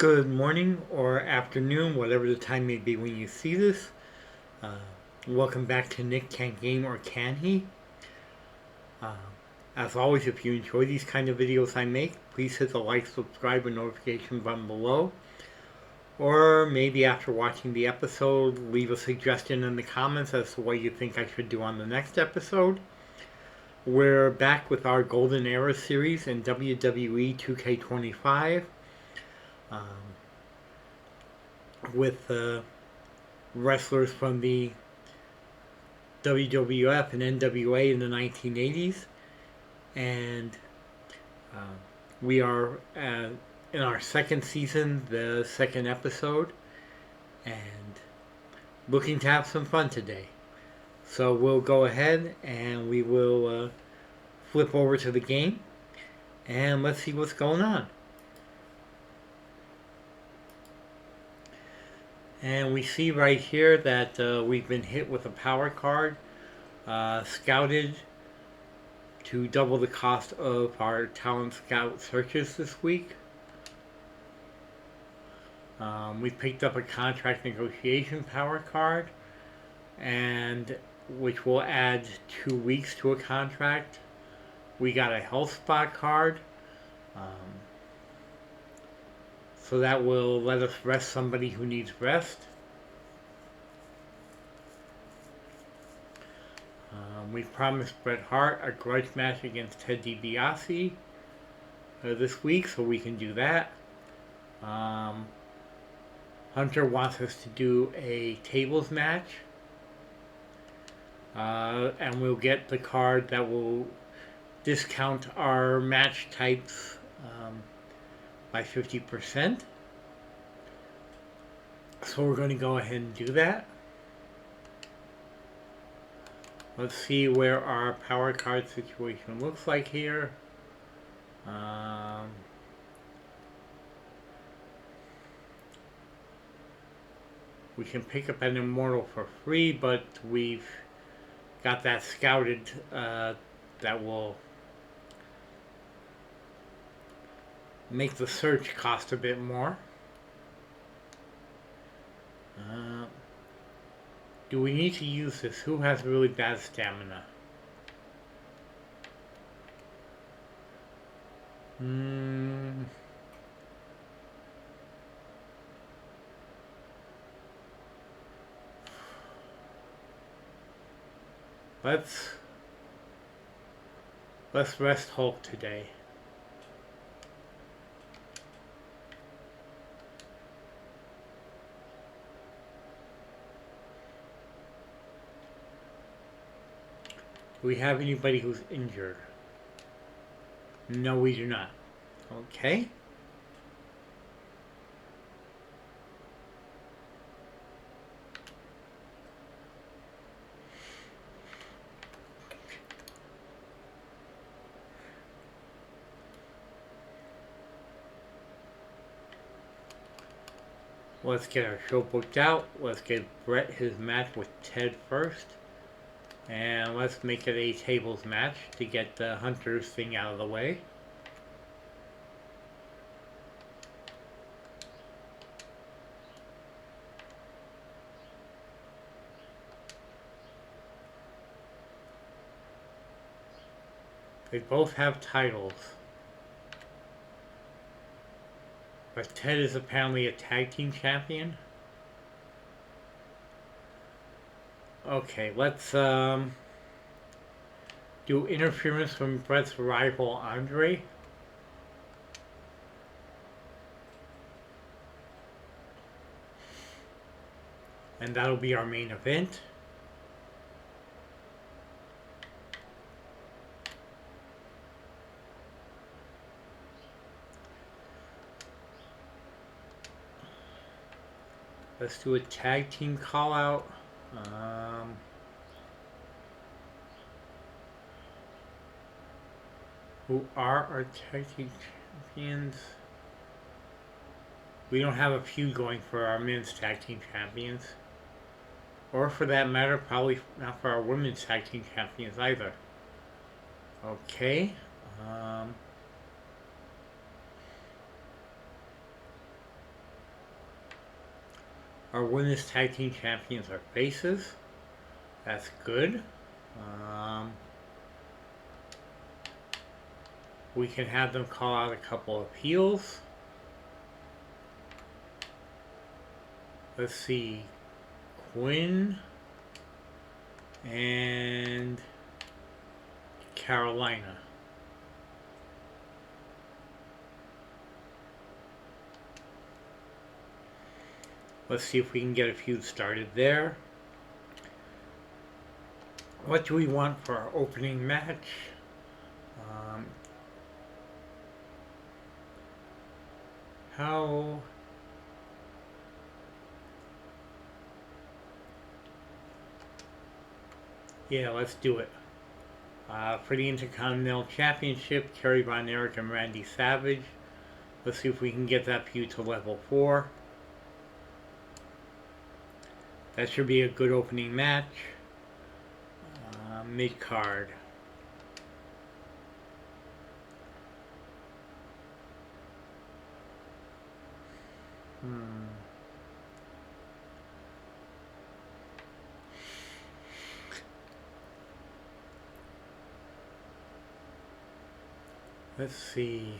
Good morning or afternoon, whatever the time may be when you see this. Uh, Welcome back to Nick Can't Game or Can He? Uh, as always, if you enjoy these kind of videos I make, please hit the like, subscribe, and notification button below. Or maybe after watching the episode, leave a suggestion in the comments as to what you think I should do on the next episode. We're back with our Golden Era series in WWE 2K25 with wrestlers from the WWF and NWA in the 1980s, and uh, we are in our second season, the second episode, and looking to have some fun today. So we'll go ahead and we will flip over to the game, and let's see what's going on. And we see right here that we've been hit with a power card, scouted to double the cost of our talent scout searches this week. We picked up a contract negotiation power card, and which will add 2 weeks to a contract. We got a health spot card, um, so that will let us rest somebody who needs rest. We promised Bret Hart a grudge match against Ted DiBiase this week, so we can do that. Hunter wants us to do a tables match, and we'll get the card that will discount our match types by 50%. So we're going to go ahead and do that. Let's see where our power card situation looks like here. We can pick up an immortal for free, but we've got that scouted that will make the search cost a bit more. Do we need to use this? Who has really bad stamina? Let's rest Hulk today. Do we have anybody who's injured? No, we do not. Okay. Let's get our show booked out. Let's get Bret his match with Ted first. And let's make it a tables match to get the Hunter's thing out of the way. They both have titles. But Ted is apparently a tag team champion. Okay, let's do interference from Bret's rival Andre. And that'll be our main event. Let's do a tag team call out. Who are our tag team champions? We don't have a feud going for our men's tag team champions. Or for that matter, probably not for our women's tag team champions either. Okay. Our women's tag team champions are faces. That's good. Um, we can have them call out a couple of heels. Let's see. Quinn and Carolina. Let's see if we can get a feud started there. What do we want for our opening match? Um, how... Yeah, let's do it. For the Intercontinental Championship, Kerry Von Erich and Randy Savage. Let's see if we can get that feud to level 4. That should be a good opening match. Mid-card. Let's see.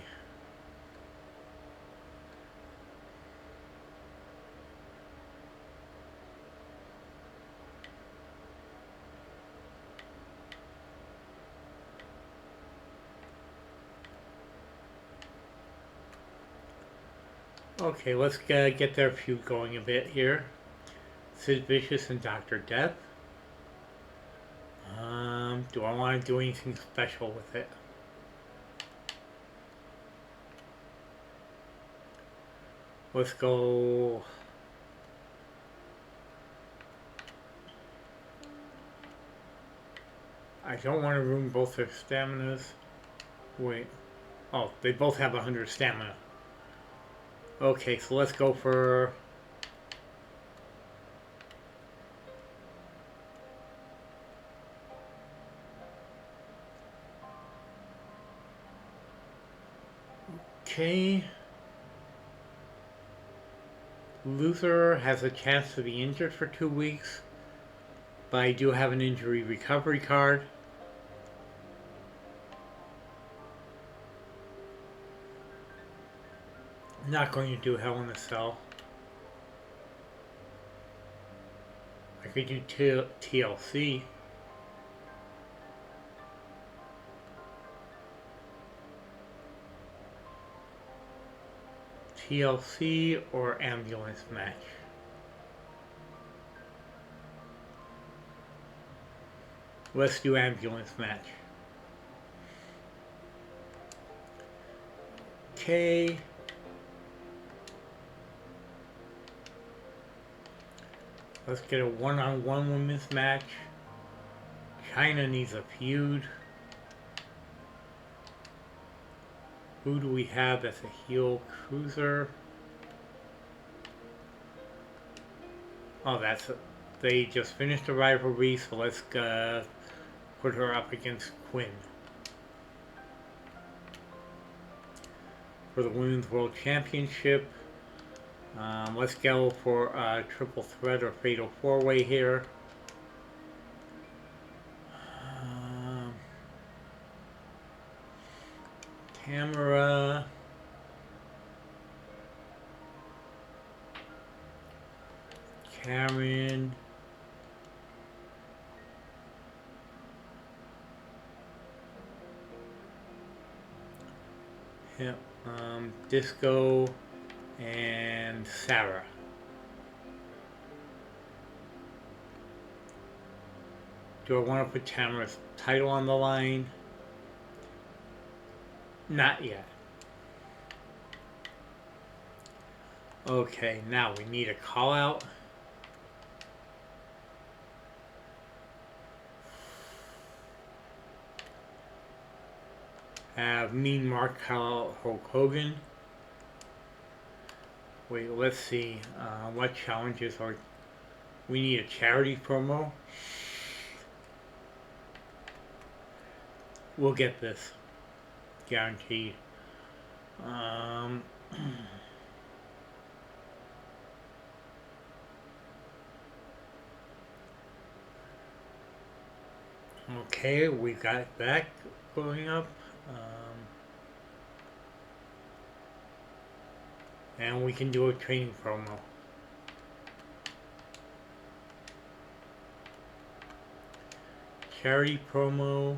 Okay, let's get their feud going a bit here. Sid Vicious and Dr. Death. Do I want to do anything special with it? Let's go... I don't want to ruin both their staminas. Wait. Oh, they both have 100 stamina. Okay, so let's go for... Okay. Luther has a chance to be injured for 2 weeks, but I do have an injury recovery card. I'm not going to do Hell in a Cell. I could do TLC. TLC or ambulance match. Let's do ambulance match. Okay. Let's get a one-on-one women's match. China needs a feud. Who do we have as a heel cruiser? Oh, that's it. They just finished the rivalry, so let's put her up against Quinn for the Women's World Championship. Let's go for a triple threat or fatal four-way here. Tamara. Karen. Yep. Disco and Sarah. Do I want to put Tamara's title on the line? Not yet. Okay, now we need a call out. Have Mean Mark call out Hulk Hogan. Wait, let's see. What challenges are... We need a charity promo. We'll get this. Guaranteed. Okay, we got that going up. And we can do a training promo. Charity promo.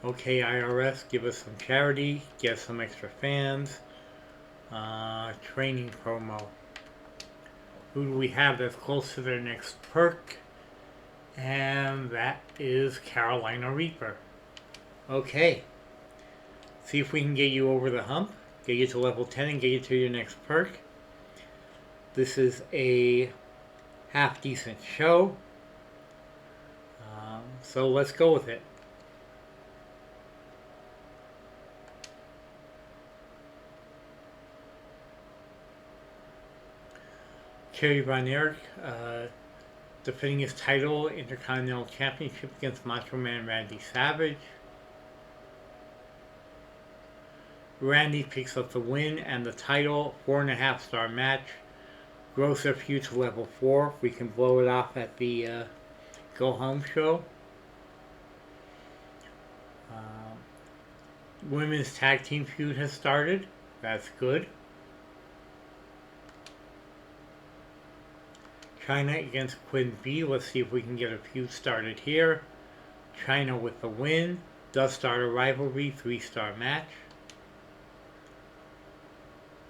Okay, IRS, give us some charity, get some extra fans. Training promo. Who do we have that's close to their next perk? And that is Carolina Reaper. Okay. See if we can get you over the hump, get you to level 10 and get you to your next perk. This is a half decent show. So let's go with it. Kerry Von Erich defending his title Intercontinental Championship against Macho Man Randy Savage. Randy picks up the win and the title, 4.5-star match. Grows their feud to level 4. We can blow it off at the Go Home show. Women's tag team feud has started. That's good. China against Quinn B. Let's see if we can get a feud started here. China with the win. Does start a rivalry, 3-star match.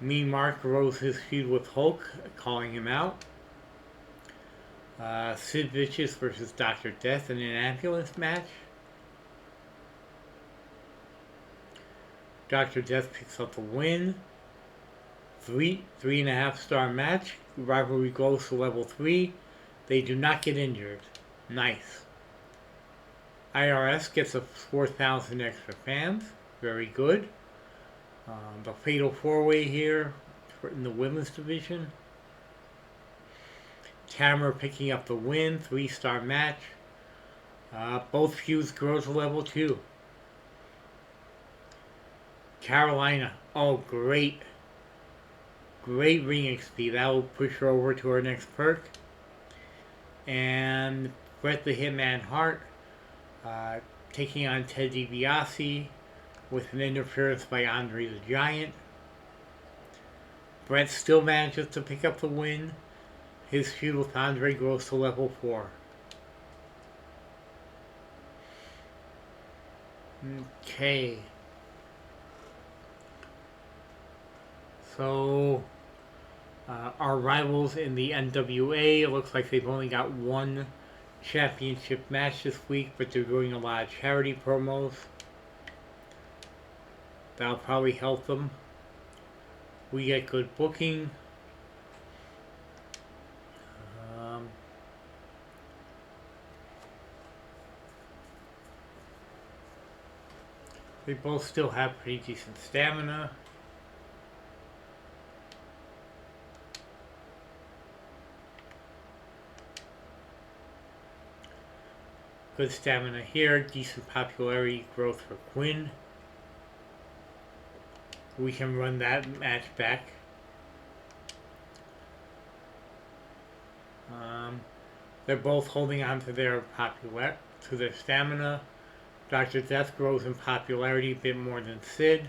Mean Mark rose his feud with Hulk, calling him out. Sid Vicious versus Dr. Death in an ambulance match. Dr. Death picks up the win. 3.5-star match. Rivalry goes to level 3. They do not get injured. Nice. IRS gets a 4,000 extra fans. Very good. The Fatal 4-Way here in the women's division. Tamara picking up the win. 3-star match. Both feuds grow to level 2. Carolina. Oh, great. Great ring XP. That will push her over to her next perk. And Bret the Hitman Hart taking on Ted DiBiase with an interference by Andre the Giant. Bret still manages to pick up the win. His feud with Andre grows to level 4. Okay. So, our rivals in the NWA, it looks like they've only got one championship match this week, but they're doing a lot of charity promos. That'll probably help them. We get good booking. They both still have pretty decent stamina. Good stamina here, decent popularity growth for Quinn. We can run that match back. They're both holding on to their stamina. Dr. Death grows in popularity a bit more than Sid.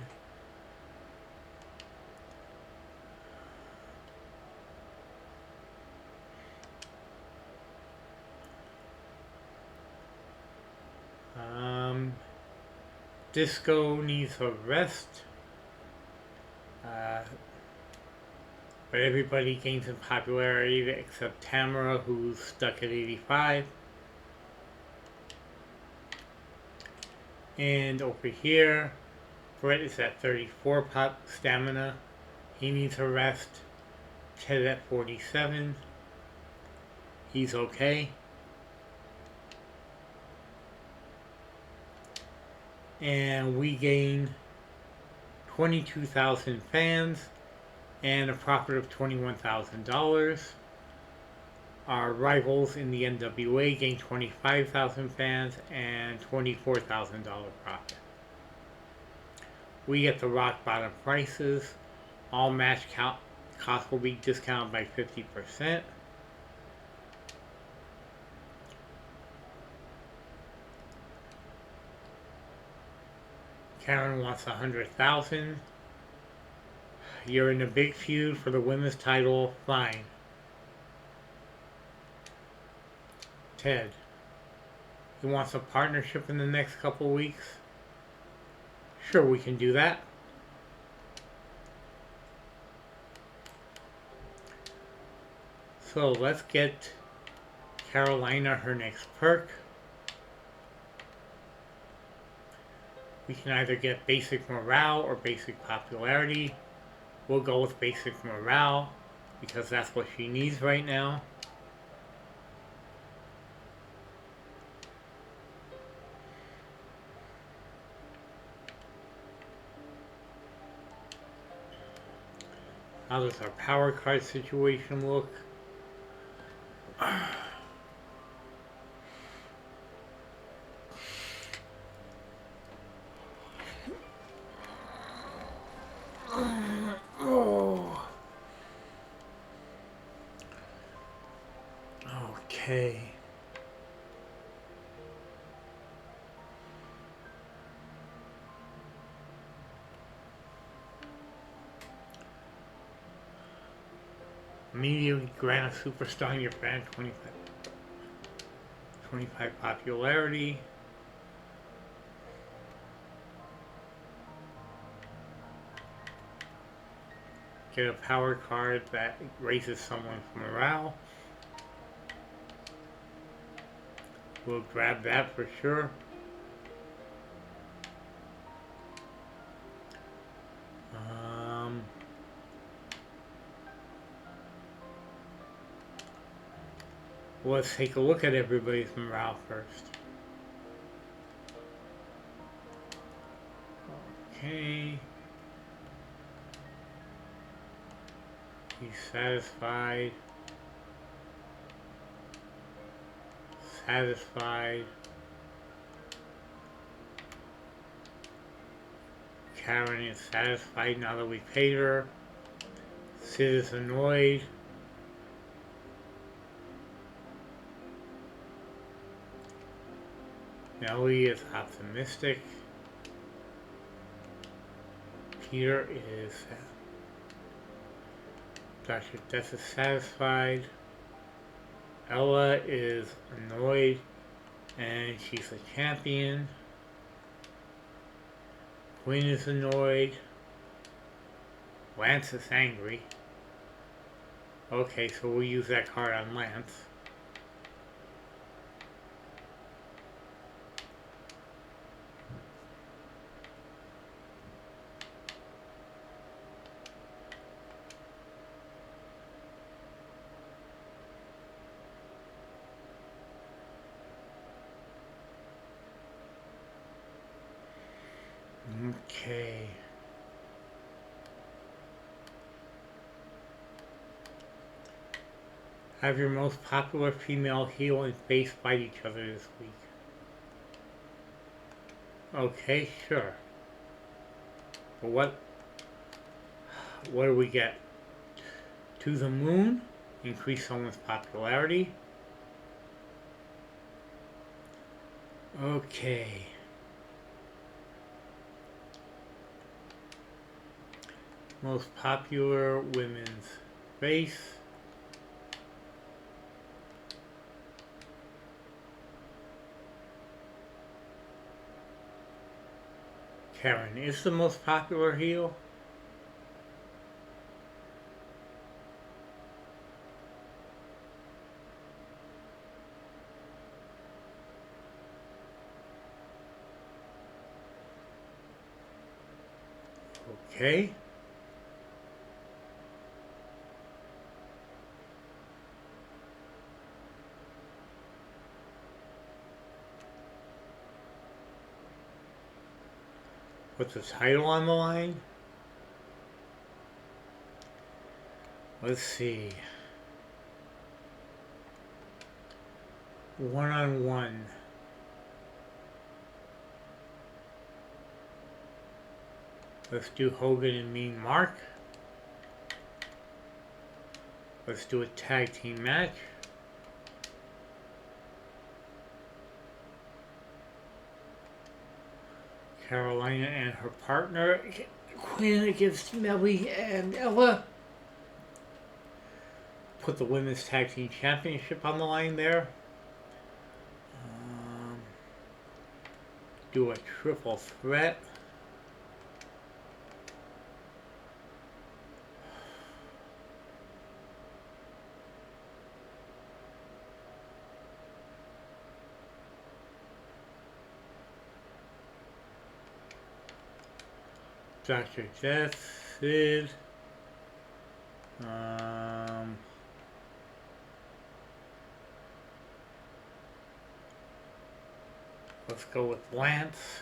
Disco needs a rest. But everybody gains in popularity except Tamara, who's stuck at 85. And over here, Bret is at 34 stamina. He needs a rest. Ted at 47. He's okay. And we gain 22,000 fans and a profit of $21,000. Our rivals in the NWA gained 25,000 fans and $24,000 profit. We get the rock bottom prices. All match costs will be discounted by 50%. Karen wants 100,000. You're in a big feud for the women's title. Fine. Ted. He wants a partnership in the next couple weeks. Sure, we can do that. So let's get Carolina her next perk. We can either get basic morale or basic popularity. We'll go with basic morale because that's what she needs right now. How does our power card situation look? Oh. Okay. Immediately grant a superstar in your brand 25 popularity. Get a power card that raises someone's morale. We'll grab that for sure. Let's take a look at everybody's morale first. Okay. He's satisfied. Satisfied. Karen is satisfied now that we paid her. Sid is annoyed. Nellie is optimistic. Peter is Dr. Death is satisfied. Ella is annoyed and she's a champion. Quinn is annoyed. Lance is angry. Okay, so we'll use that card on Lance. Okay. Have your most popular female heel and face fight each other this week. Okay, sure. But what do we get? To the moon, increase someone's popularity. Okay. Most popular women's face. Karen is the most popular heel. Okay. What's the title on the line? Let's see. one-on-one. Let's do Hogan and Mean Mark. Let's do a tag team match. Carolina and her partner, Quinn, against Melly and Ella. Put the Women's Tag Team Championship on the line there. Do a triple threat. Dr. Death, Sid. Let's go with Lance.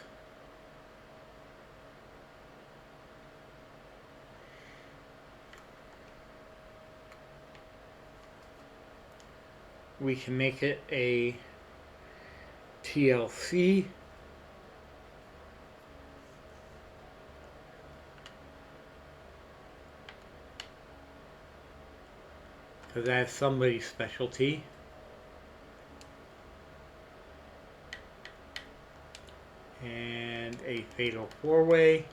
We can make it a TLC. Because that's somebody's specialty. And a fatal four-way.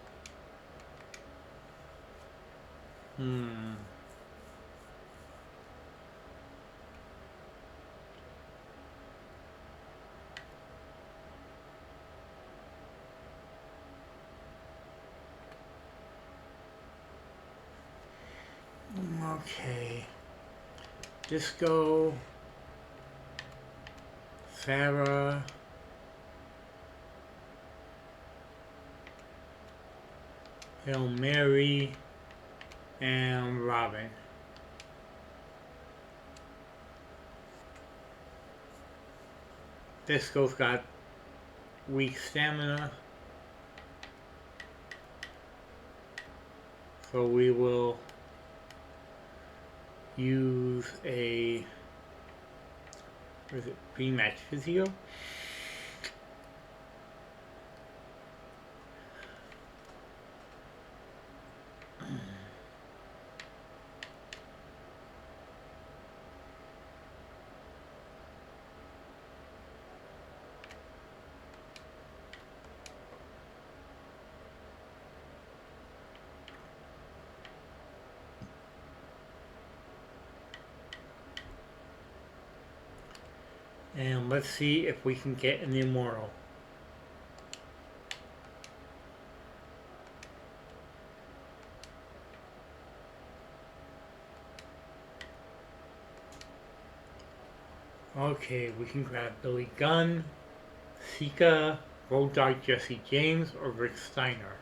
Okay. Disco. Sarah. Hail Mary. And Robin. Disco's got weak stamina. So we will use a, what is it, pre-match physio? And let's see if we can get an immortal. Okay, we can grab Billy Gunn, Sika, Road Dogg Jesse James, or Rick Steiner.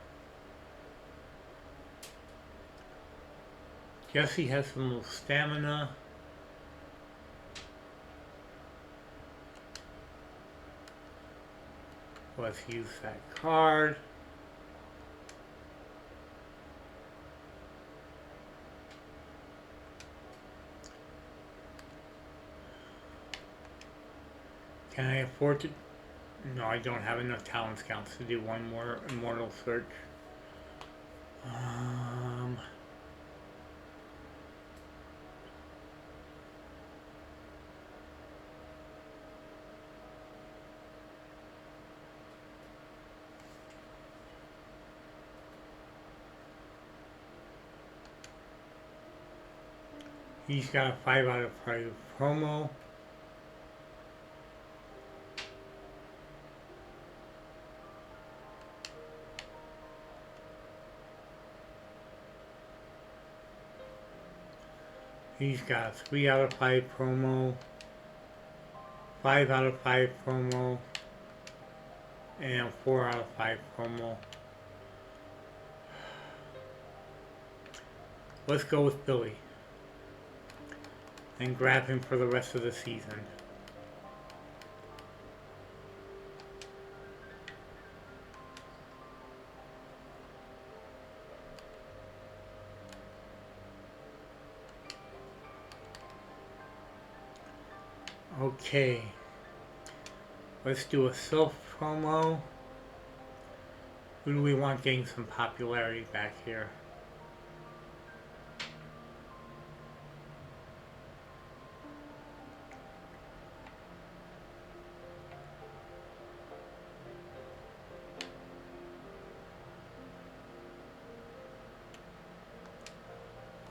Jesse has the most stamina. Let's use that card. Can I afford to? No, I don't have enough talent counts to do one more immortal search. He's got a 5 out of 5 promo. He's got 3 out of 5 promo, 5 out of 5 promo, and 4 out of 5 promo. Let's go with Billy and grab him for the rest of the season. Okay. Let's do a self promo. Who do we want getting some popularity back here?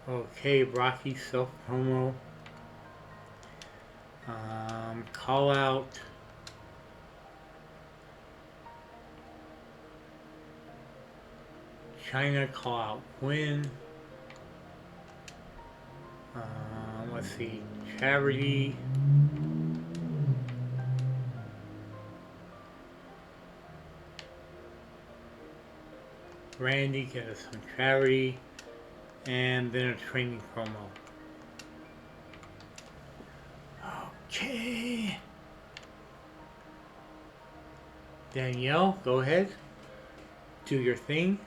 Okay, Rocky self promo. Call out. China, call out Quinn. Let's see, Charity. Randy, get us some charity. And then a training promo. Okay. Danielle, go ahead. Do your thing.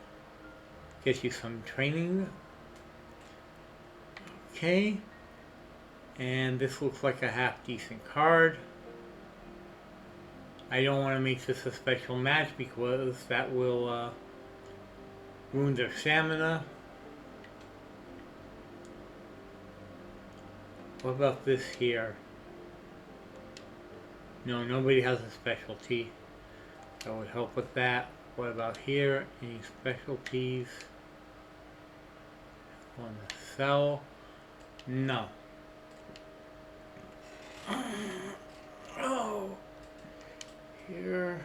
Get you some training. Okay. And this looks like a half decent card. I don't want to make this a special match because that will ruin their stamina. What about this here? No, nobody has a specialty. That would help with that. What about here? Any specialties? Want to sell? No. Oh. Here.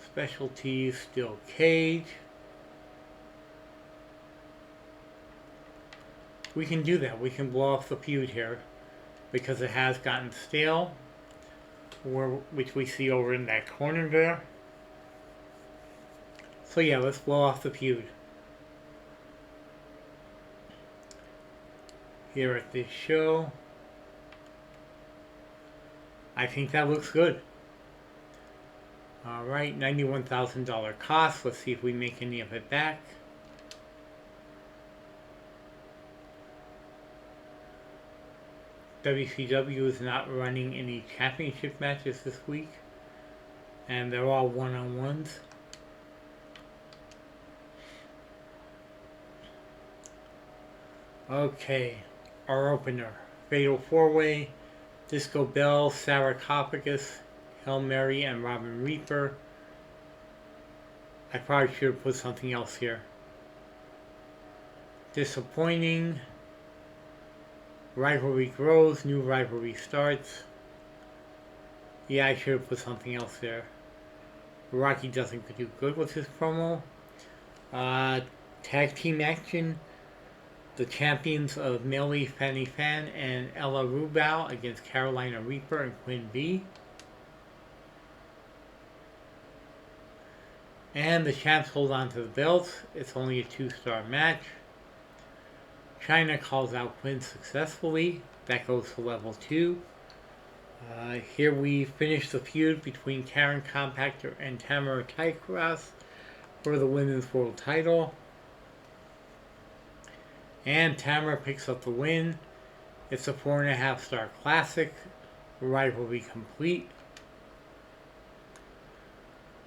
Specialties, still Cage. We can do that. We can blow off the feud here because it has gotten stale, which we see over in that corner there. So yeah, let's blow off the feud. Here at this show. I think that looks good. Alright, $91,000 cost. Let's see if we make any of it back. WCW is not running any championship matches this week, and they're all one-on-ones. Okay, our opener, Fatal 4-Way, Disco Bell, Sarcophagus, Hail Mary, and Robin Reaper. I probably should have put something else here. Disappointing. Rivalry grows, new rivalry starts. Yeah, I should have put something else there. Rocky doesn't do good with his promo. Tag team action. The champions of Millie Fanny Fan and Ella Rubao against Carolina Reaper and Quinn B. And the champs hold on to the belts. It's only a 2-star match. China calls out Quinn successfully. That goes to level 2. Here we finish the feud between Karen Compactor and Tamara Tycross for the Women's World Title. And Tamara picks up the win. It's a 4.5-star classic. Rivalry complete.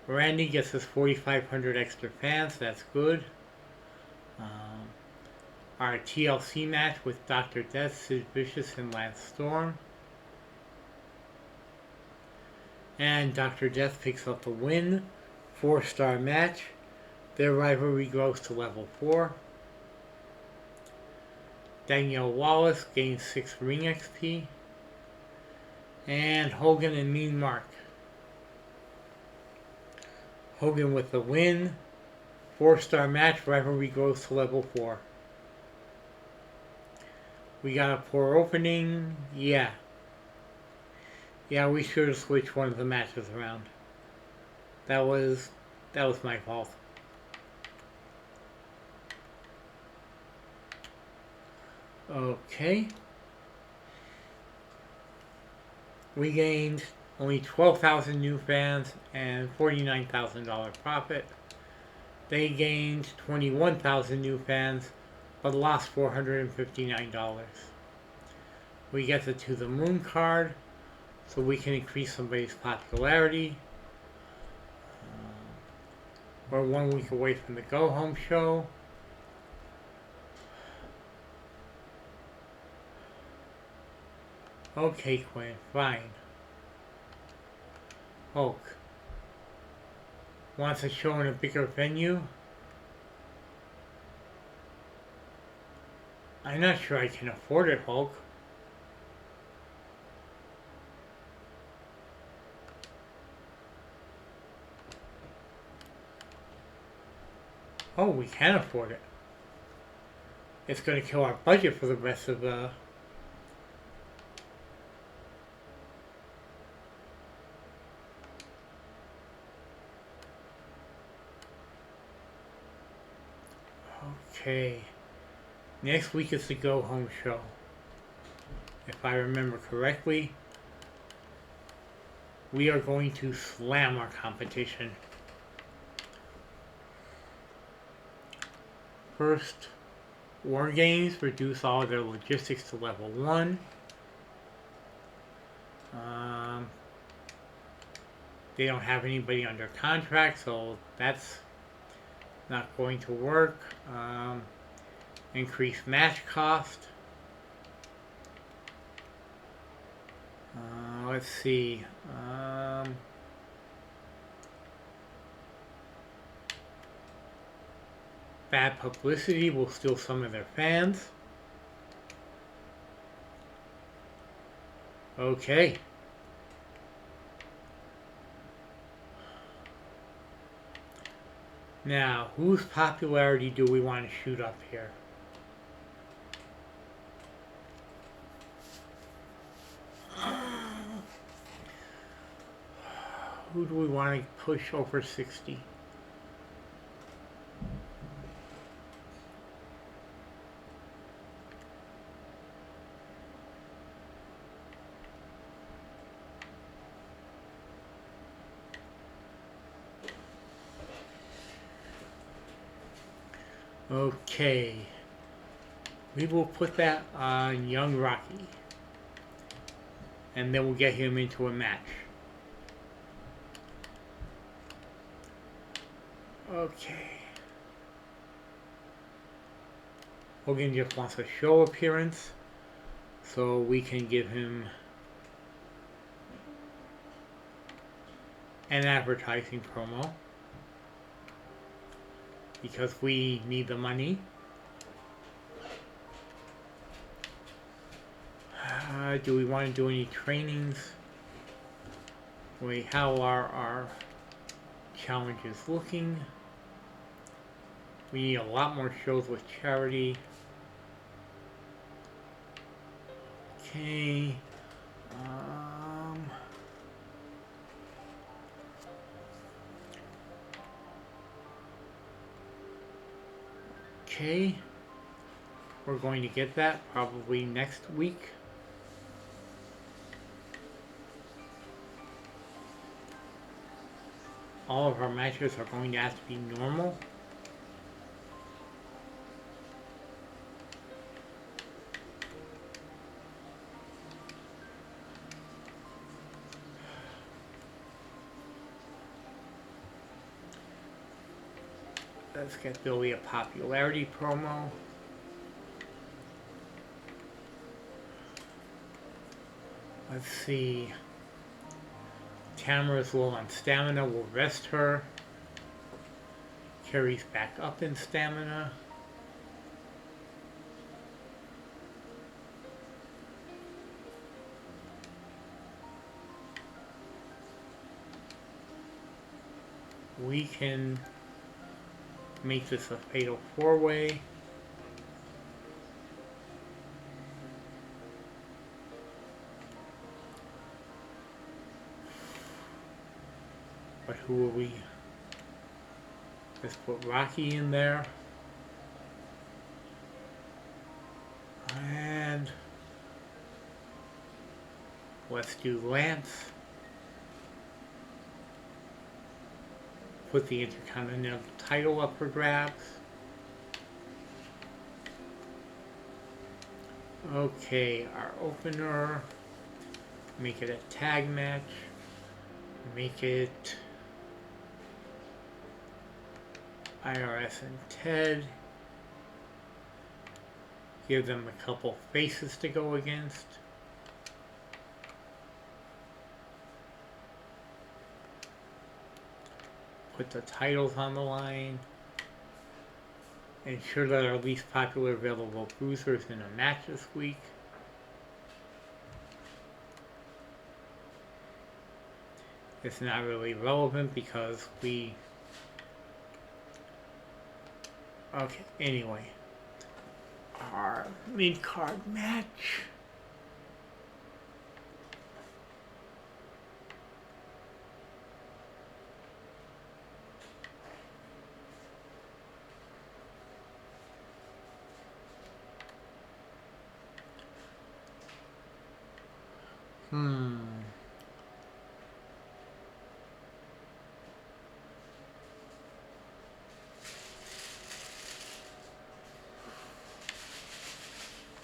Randy gets his 4,500 extra fans. That's good. Our TLC match with Dr. Death, Sid Vicious, and Lance Storm. And Dr. Death picks up the win. 4-star match. Their rivalry grows to level 4. Danielle Wallace gains 6 ring XP. And Hogan and Mean Mark. Hogan with the win. 4-star match, rivalry grows to level 4. We got a poor opening. Yeah, we should have switched one of the matches around. That was my fault. Okay. We gained only 12,000 new fans and $49,000 profit. They gained 21,000 new fans, but lost $459. We get the To the Moon card. so we can increase somebody's popularity. We're 1 week away from the Go Home show. Okay, Quinn, fine. Hulk wants a show in a bigger venue. I'm not sure I can afford it, Hulk. Oh, we can afford it. It's going to kill our budget for the rest of the... Okay. Next week is the Go Home show. If I remember correctly, we are going to slam our competition. First, War Games reduce all their logistics to level 1. They don't have anybody under contract, so that's not going to work. Increase match cost. Let's see. Bad publicity will steal some of their fans. Okay. Now, whose popularity do we want to shoot up here? Who do we want to push over 60? Okay. We will put that on Young Rocky. And then we'll get him into a match. Okay. Hogan just wants a show appearance, so we can give him an advertising promo because we need the money. Do we want to do any trainings? Wait, how are our challenges looking? We need a lot more shows with charity. Okay. Okay. We're going to get that probably next week. All of our matches are going to have to be normal. Let's get Billy a popularity promo. Let's see. Tamara's low on stamina. We'll rest her. Carrie's back up in stamina. We can make this a fatal 4-way. But who will we? Let's put Rocky in there. And let's do Lance. Put the Intercontinental title up for grabs. Okay, our opener. Make it a tag match. Make it IRS and Ted. Give them a couple faces to go against. Put the titles on the line. Ensure that our least popular available bruiser is in a match this week. It's not really relevant because we... Okay, anyway. Our mid-card match.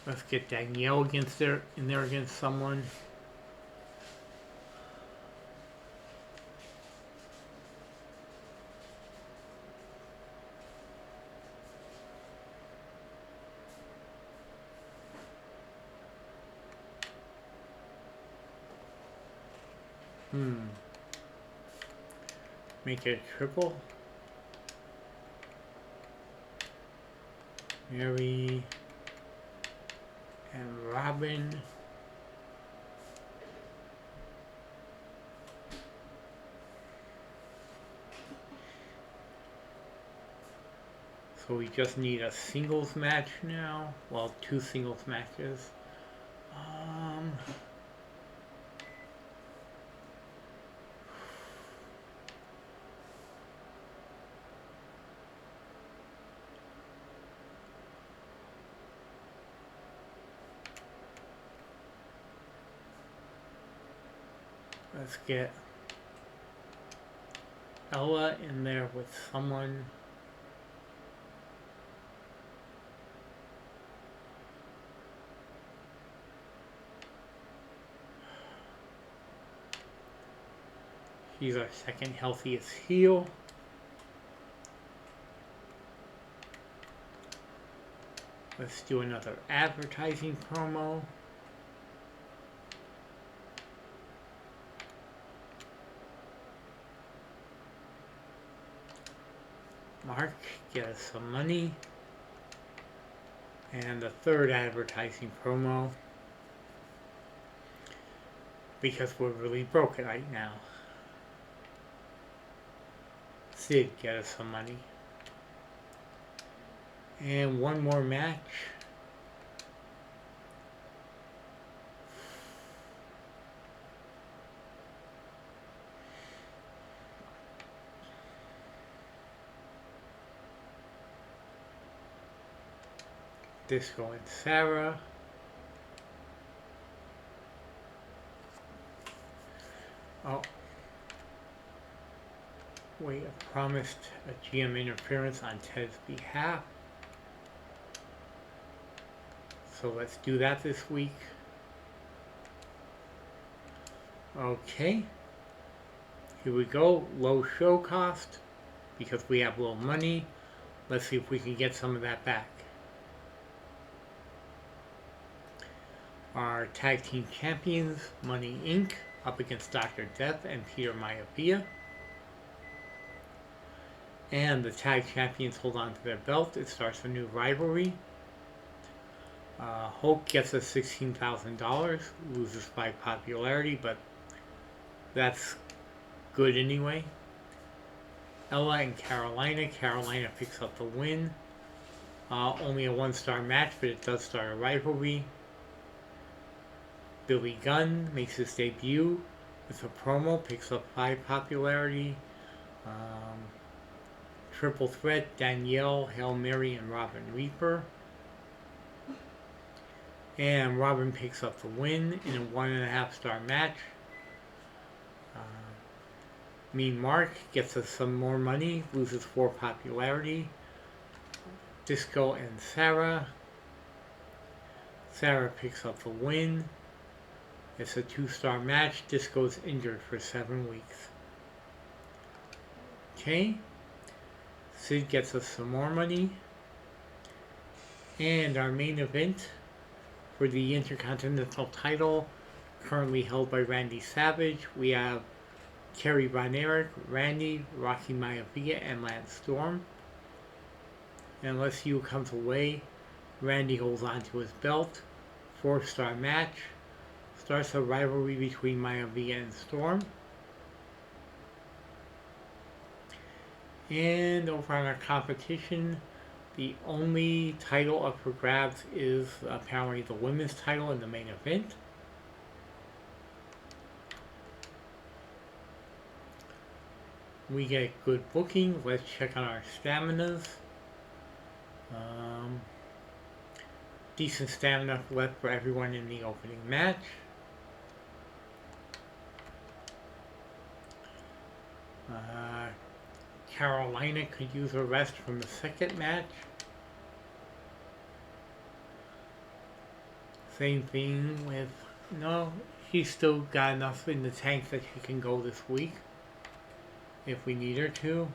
Let's get Danielle in there against someone. Make it a triple. Mary and Robin. So we just need a singles match now. Well, 2 singles matches. Let's get Ella in there with someone. She's our second healthiest heel. Let's do another advertising promo. Mark, get us some money. And the third advertising promo. Because we're really broke right now. Sid, get us some money. And one more match. Disco and Sarah. Oh. We promised a GM interference on Ted's behalf. So let's do that this week. Okay. Here we go. Low show cost. Because we have low money. Let's see if we can get some of that back. Our tag team champions, Money Inc., up against Dr. Death and Peter Maivia. And the tag champions hold on to their belt. It starts a new rivalry. Hulk gets us $16,000, loses by popularity, but that's good anyway. Ella and Carolina. Carolina picks up the win. Only a 1-star match, but it does start a rivalry. Billy Gunn makes his debut with a promo, picks up 5 popularity. Triple threat, Danielle, Hail Mary, and Robin Reaper. And Robin picks up the win in a 1.5-star match. Mean Mark gets us some more money, loses 4 popularity. Disco and Sarah. Sarah picks up the win. It's a 2-star match. Disco's injured for 7 weeks. Okay. Sid gets us some more money. And our main event for the Intercontinental title, currently held by Randy Savage, we have Kerry Von Erich, Randy, Rocky Maivia, and Lance Storm. And unless Hugh comes away, Randy holds on to his belt. 4-star match. Starts a rivalry between Maivia and Storm. And over on our competition, the only title up for grabs is apparently the women's title in the main event. We get good booking. Let's check on our staminas. Decent stamina left for everyone in the opening match. Carolina could use a rest from the second match. Same thing with, no, she's still got enough in the tank that she can go this week if we need her to.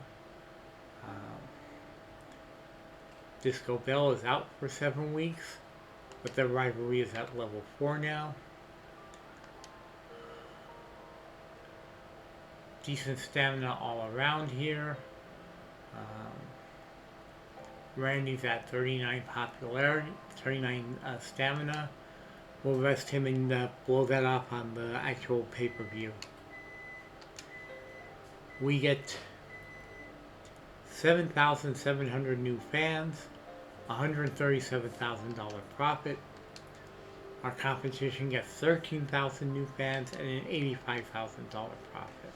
Disco Bell is out for 7 weeks, but their rivalry is at level 4 now. Decent stamina all around here. Randy's at 39 popularity, 39 stamina. We'll rest him and blow that off on the actual pay-per-view. We get 7,700 new fans, $137,000 profit. Our competition gets 13,000 new fans and an $85,000 profit.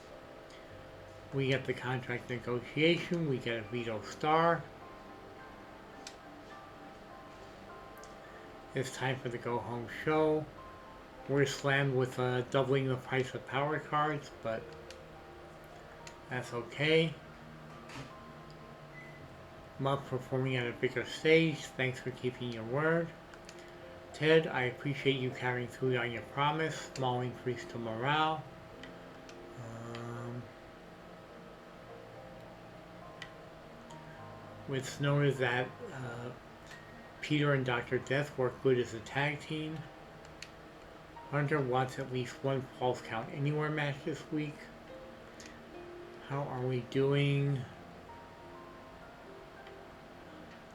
We get the contract negotiation, we get a veto star. It's time for the go home show. We're slammed with doubling the price of power cards, but that's okay. Muff performing at a bigger stage. Thanks for keeping your word. Ted, I appreciate you carrying through on your promise. Small increase to morale. What's known as that Peter and Dr. Death work good as a tag team. Hunter wants at least one Falls Count Anywhere match this week. How are we doing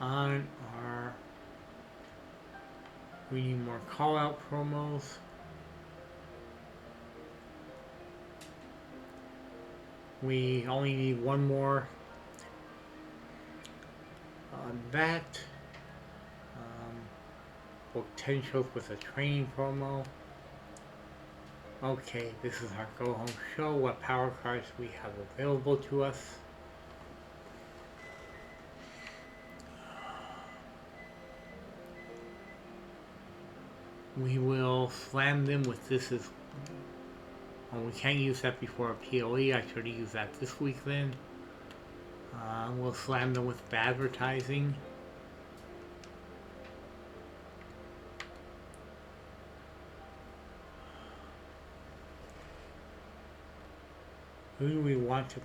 on our... We need more call-out promos. We only need one more on that. Book 10 shows with a training promo. Okay, this is our go home show. What power cards we have available to us. We will slam them with this as... Well, we can't use that before a PLE. I should have used that this week then. We'll slam them with advertising. Who do we want to...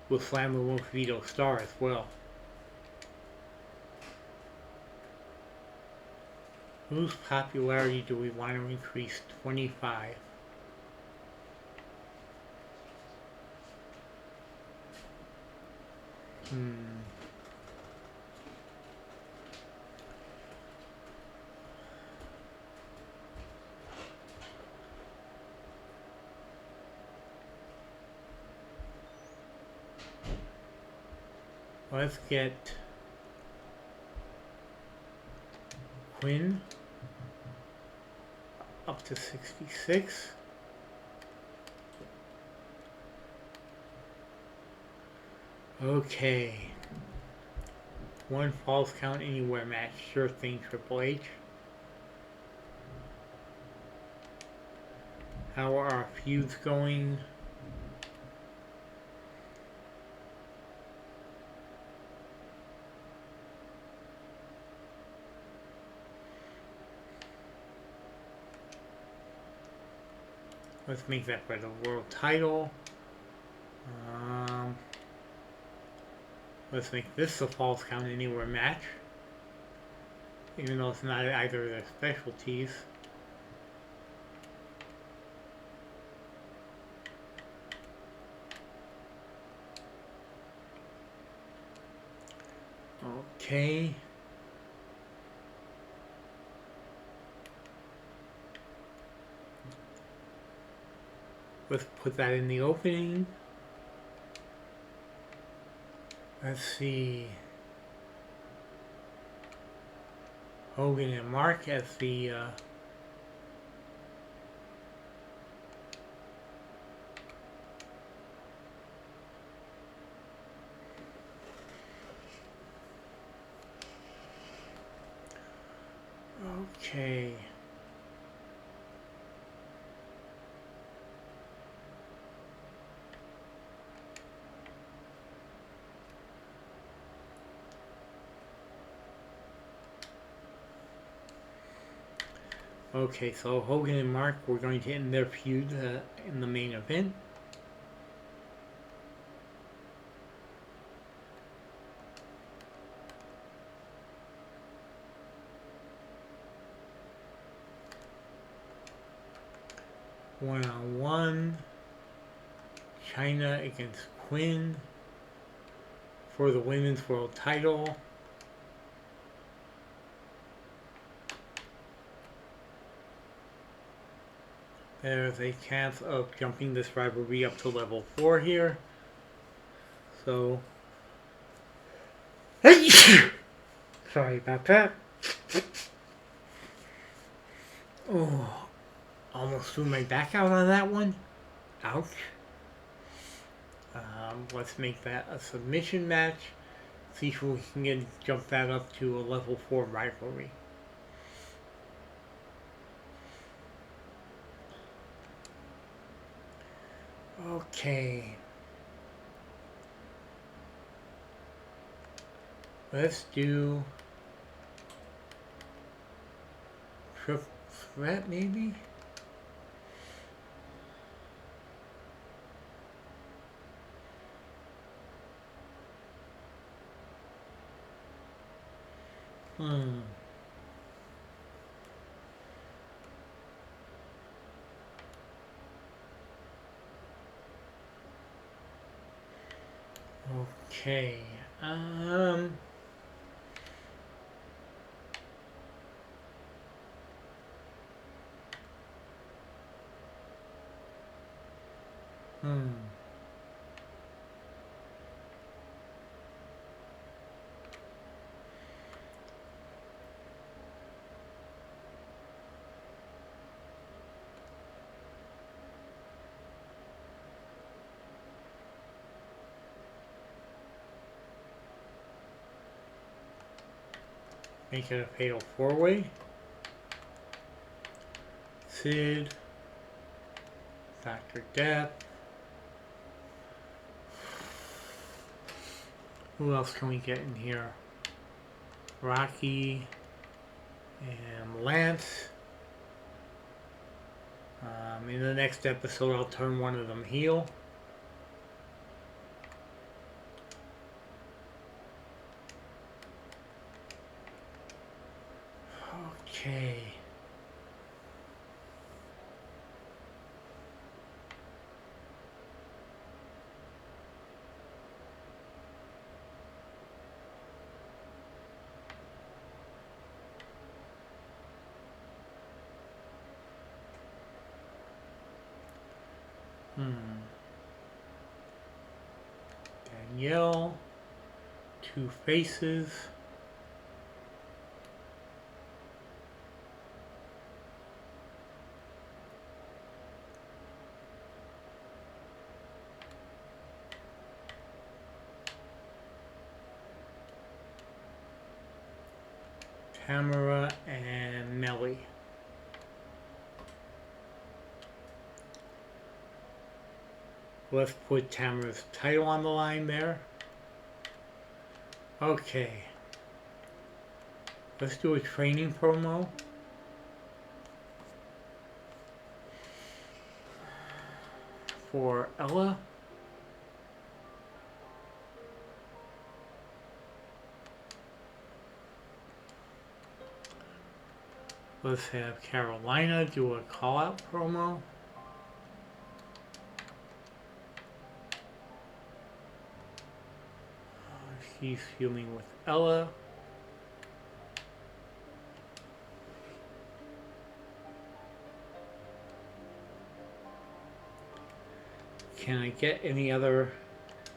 We'll slam them with Veto Star as well. Whose popularity do we want to increase? 25. Let's get Quinn up to 66. Okay. One Falls Count Anywhere match. Sure thing, Triple H. How are our feuds going? Let's make that for the world title. Let's make this the Falls Count Anywhere match. Even though it's not either of their specialties. Okay. Let's put that in the opening. Let's see. Hogan and Mark as the okay. Okay, so Hogan and Mark, we're going to end their feud in the main event. One-on-one. China against Quinn for the women's world title. There's a chance of jumping this rivalry up to level 4 here. So, sorry about that. Oh, almost threw my back out on that one. Ouch. Let's make that a submission match. See if we can jump that up to a level 4 rivalry. Okay. Let's do triple threat maybe? Okay. Make it a fatal 4-way. Sid. Dr. Death. Who else can we get in here? Rocky and Lance. In the next episode, I'll turn one of them heel. Okay. Danielle. Two Faces. Tamara and Melly. Let's put Tamara's title on the line there. Okay. Let's do a training promo. for Ella. Let's have Carolina do a call-out promo. She's feuding with Ella. Can I get any other...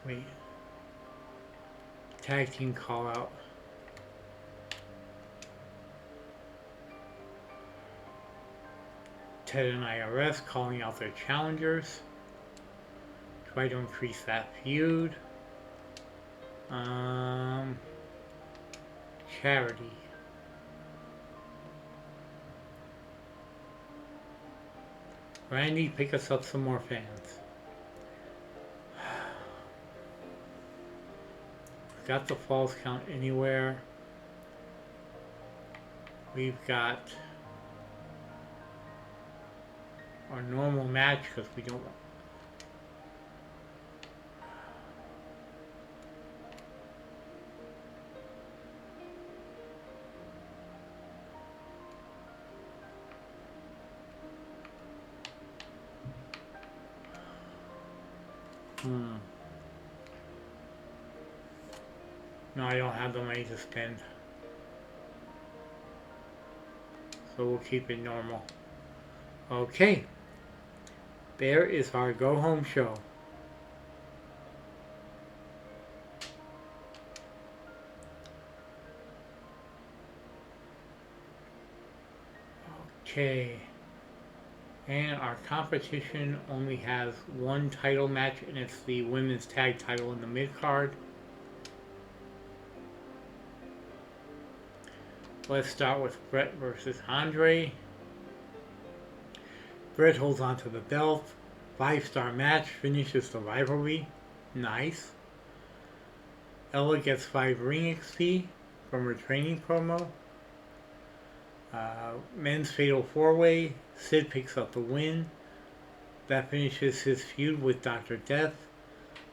Wait. Tag team call-out. Ted and IRS calling out their challengers. Try to increase that feud. Charity. Randy, pick us up some more fans. Got the falls count anywhere. We've got our normal match because we don't want. No, I don't have the money to spend. So we'll keep it normal. Okay. There is our go home show. Okay. And our competition only has one title match, and it's the women's tag title in the mid-card. Let's start with Brett versus Andre. Brett holds on to the belt. 5-star match, finishes the rivalry. Nice. Ella gets 5 ring XP from her training promo. Men's Fatal 4-Way. Sid picks up the win. That finishes his feud with Dr. Death.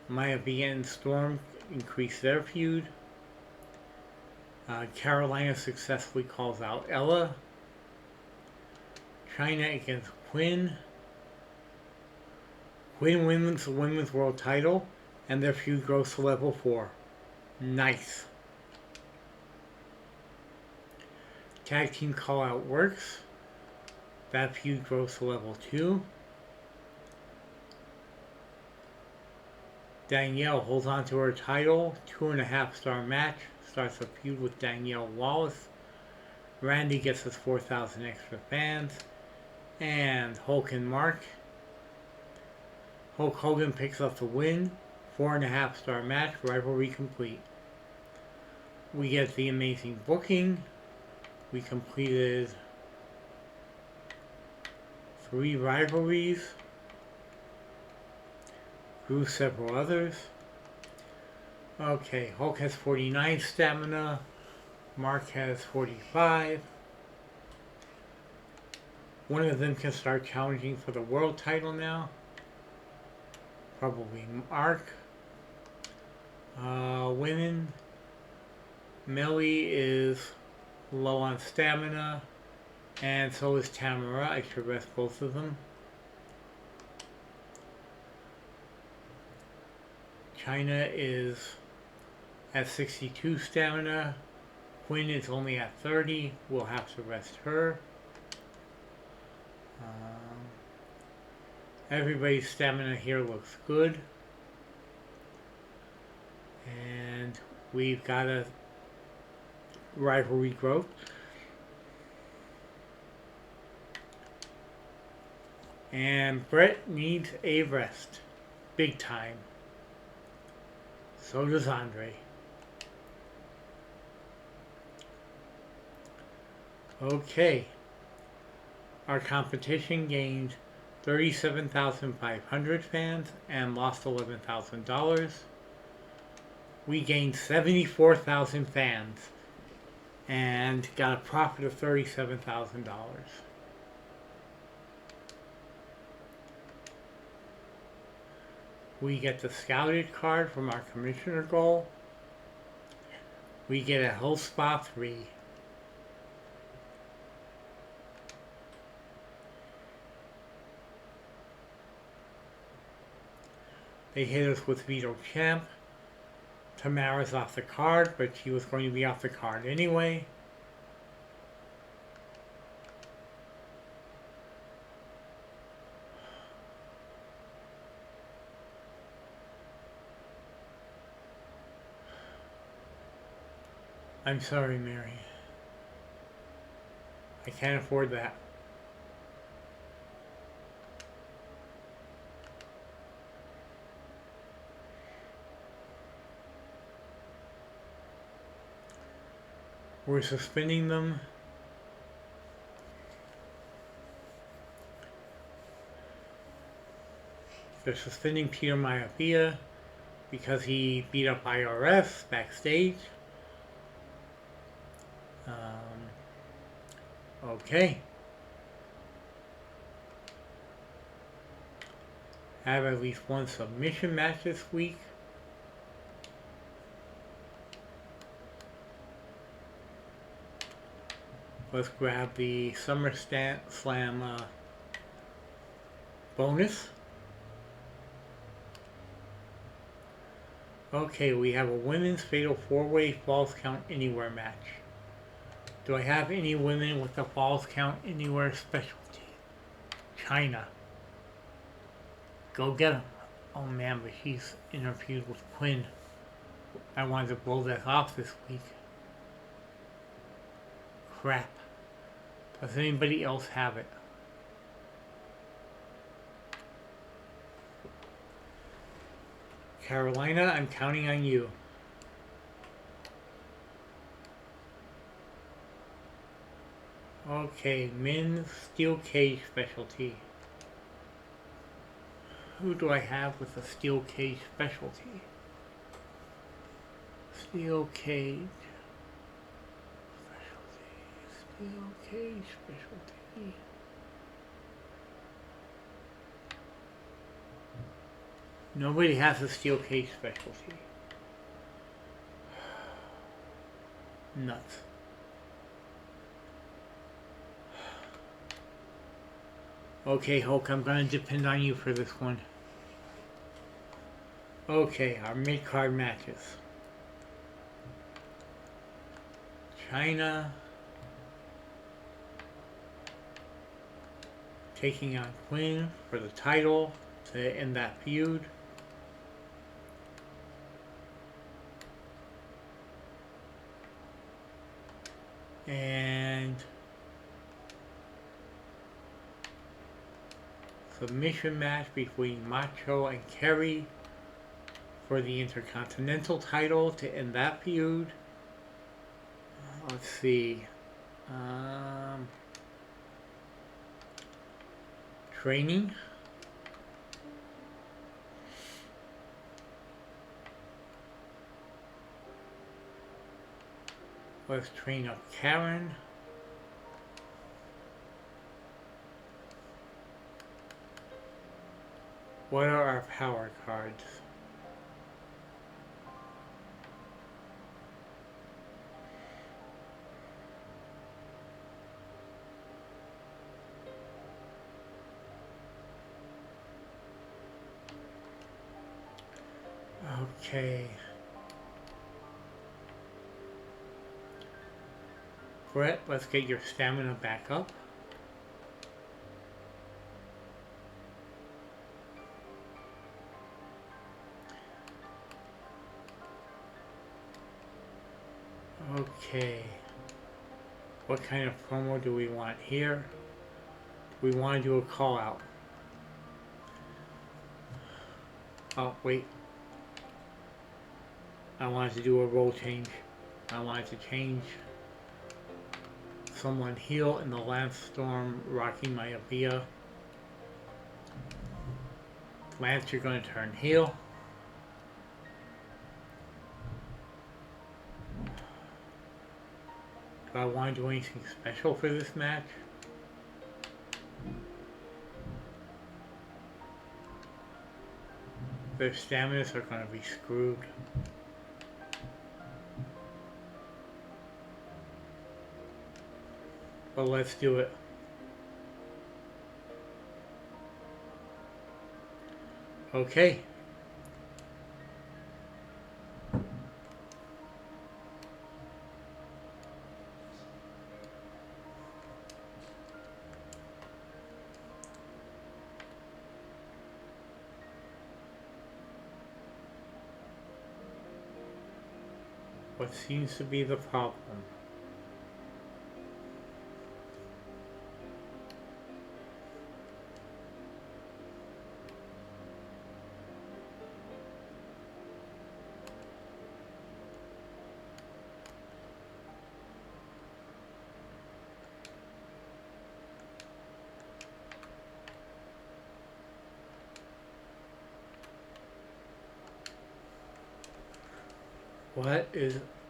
Maya Vega and Storm increase their feud. Carolina successfully calls out Ella. China against Quinn. Quinn wins the Women's World title, and their feud grows to level 4. Nice. Tag team call out works. That feud grows to level 2. Danielle holds on to her title. 2.5-star match. Starts a feud with Danielle Wallace. Randy gets us 4,000 extra fans. And Hulk and Mark. Hulk Hogan picks up the win. 4.5-star match. Rivalry complete. We get the amazing booking. We completed 3 rivalries. Grew several others. Okay, Hulk has 49 stamina. Mark has 45. One of them can start challenging for the world title now. Probably Mark. Women. Melly is low on stamina. And so is Tamara. I should rest both of them. China is at 62 stamina. Quinn is only at 30. We'll have to rest her. Everybody's stamina here looks good. And we've got a rivalry growth. And Brett needs a rest. Big time. So does Andre. Okay. Our competition gained 37,500 fans and lost $11,000. We gained 74,000 fans and got a profit of $37,000. We get the scouted card from our commissioner goal. We get a health spa 3. They hit us with Veto Champ. Tamara's off the card, but she was going to be off the card anyway. I'm sorry, Mary. I can't afford that. We're suspending them. They're suspending Peter Maivia because he beat up IRS backstage. Okay. Have at least one submission match this week. Let's grab the SummerSlam bonus. Okay, we have a women's fatal 4-way falls count anywhere match. Do I have any women with the falls count anywhere specialty? China. Go get them. Oh man, but she's interviewed with Quinn. I wanted to blow that off this week. Crap. Does anybody else have it? Carolina, I'm counting on you. Okay, men's steel cage specialty. Who do I have with a steel cage specialty? Steel cage specialty. Steel cage specialty. Nobody has a steel cage specialty. Nuts. Okay, Hulk, I'm gonna depend on you for this one. Okay, our mid-card matches. China taking on Quinn for the title to end that feud. And submission match between Macho and Kerry for the Intercontinental title to end that feud. Let's see. Training. Let's train up Karen. What are our power cards? Okay. Brett, let's get your stamina back up. Okay. What kind of promo do we want here? We want to do a call out. Oh, wait. I wanted to do a role change. I wanted to change someone heel in the Lance Storm rocking Maivia. Lance, you're going to turn heel. Do I want to do anything special for this match? Their staminas are going to be screwed. But let's do it. Okay. What seems to be the problem?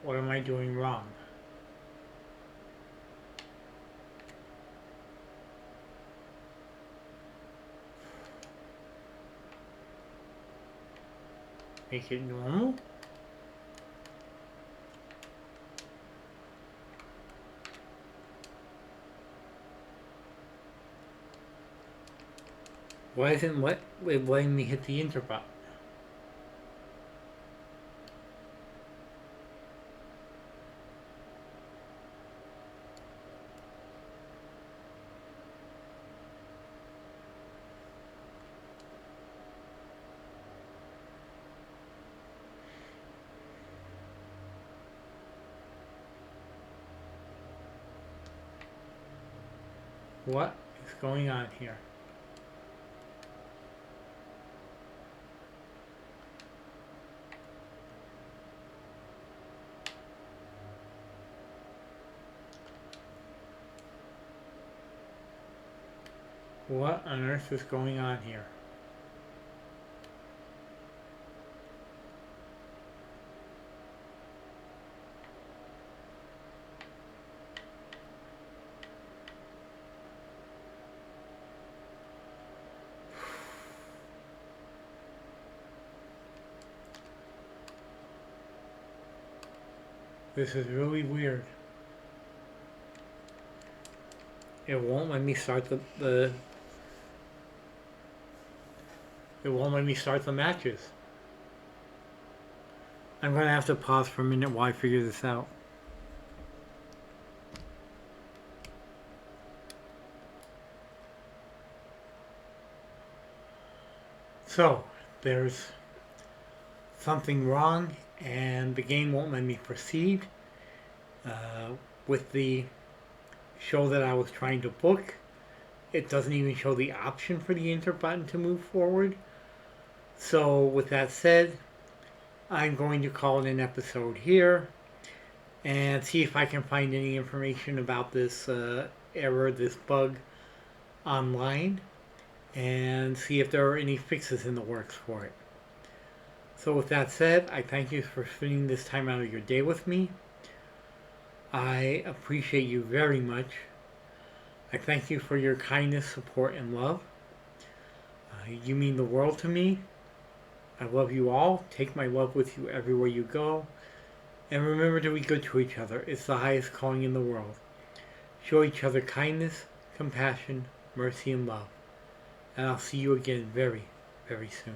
What am I doing wrong? Make it normal? Why isn't it letting me hit the enter button? What is going on here? What on earth is going on here? This is really weird. It won't let me start the it won't let me start the matches. I'm gonna have to pause for a minute while I figure this out. So, there's something wrong and the game won't let me proceed with the show that I was trying to book. It doesn't even show the option for the enter button to move forward. So with that said, I'm going to call it an episode here and see if I can find any information about this error, this bug online, and see if there are any fixes in the works for it. So with that said, I thank you for spending this time out of your day with me. I appreciate you very much. I thank you for your kindness, support, and love. You mean the world to me. I love you all. Take my love with you everywhere you go. And remember to be good to each other. It's the highest calling in the world. Show each other kindness, compassion, mercy, and love. And I'll see you again very, very soon.